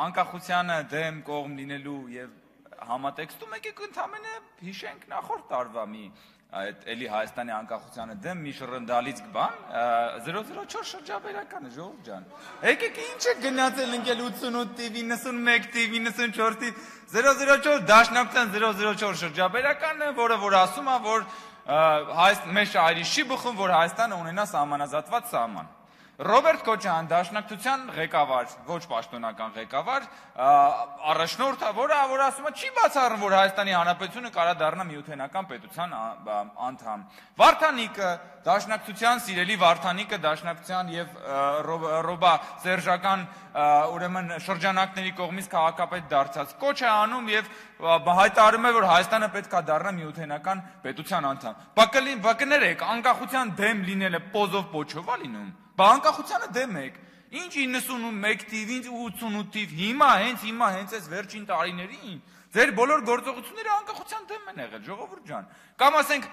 անկախությանը դեմ կողմ լինելու եւ համատեքստում եկեք ընդամենը հիշենք նախորդ տարվա մի այդ էլի Հայաստանի անկախությանը դեմ մի շռնդալից բան 004 շրջաբերականը ժողովուրդ ջան եկեք ինչ է գնացել ընկել 88 տիվ 91 տիվ 94 տիվ 004 դաշնակցության 004 շրջաբերականը որ ասում է որ մեր շահերի չի բխում որ Հայաստանը ունենա սահմանազատված սահման Ռոբերտ Քոչարյան դաշնակցության ղեկավար, ոչ պաշտոնական ղեկավար, առաջնորդը, որ ասում է չի բացառում, որ Հայաստանի Հանրապետությունը կարա դառնա միութենական պետության անդամ։ Վարդանիկը, դաշնակցության սիրելի Վարդանիկը դաշնակցության եւ Ռոբա Սերժական ուրեմն շրջանակների կողմից քաղաքապետ դարձած կոչ է անում եւ հայտարարում է, որ Հայաստանը պետք է դառնա միութենական պետության անդամ։ Բակներեք, անկախության դեմ լինելը պոզով պոչով է լինում։ Բա անկախությանը դեմ եք, ինչ 91 թիվ, ինչ 88 թիվ, հիմա հենց այս վերջին տարիներին, ձեր բոլոր գործողությունները անկախության դեմ են եղել, ժողովուրդ ջան, կամ ասենք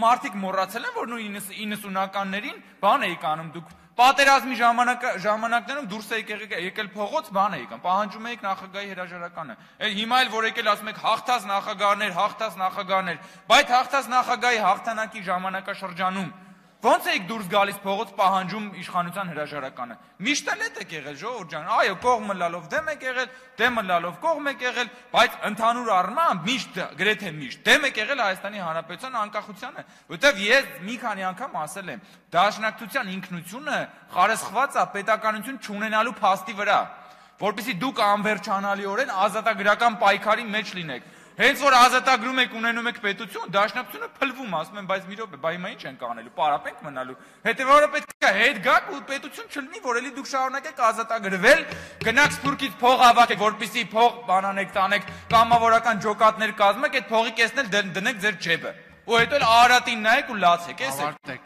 մարդիկ մոռացել են, որ նույն 90-ականներին բան էիք անում դուք, պատերազմի ժամանակներում դուրս եկել փողոց, բան էիք անում, պահանջում էիք նախագահի հրաժարականը, հիմա էլ որ եկել ասում եք հաղթած նախագահներ, բայց հաղթած նախագահի հաղթանակի ժամանակաշրջանում Ոնց եք դուրս գալիս փողոց պահանջում իշխանության հրաժարականը։ Միշտ էլ եք եղել ժողովուրդ ջան, այո, կողմը լալով դեմ եք եղել, դեմը լալով կողմ եք եղել, բայց ընդհանուր առմամբ միշտ, գրեթե միշտ դեմ եք եղել Հայաստանի Հանրապետության անկախությանը, որովհետև ես մի քանի անգամ ասել եմ, դաշնակցության ինքնությունը խարսխված է պետականություն չունենալու փաստի վրա, որպեսզի դուք անվերջանալիորեն ազատագրական պայքարի մեջ լինեք։ Հենց որ ազատագրում եք ունենում եք պետություն, դաշնակցությունը փլվում, ասում են, բայց մի րոպե, բա հիմա ինչ ենք անելու, պարապենք մնալու։ Հետևաբար պետք է հետ գաք ու պետություն չլինի, որ էլի դուք շարունակեք ազատագրվել, գնաք Սփյուռքից փող հավաքեք, որպեսզի փող բանանեք, տանեք, կամավորական ջոկատներ կազմեք, այդ փողի կեսն էլ դնեք ձեր ջեբը։ Ու հետո էլ Արարատին նայեք ու լացեք, էս է։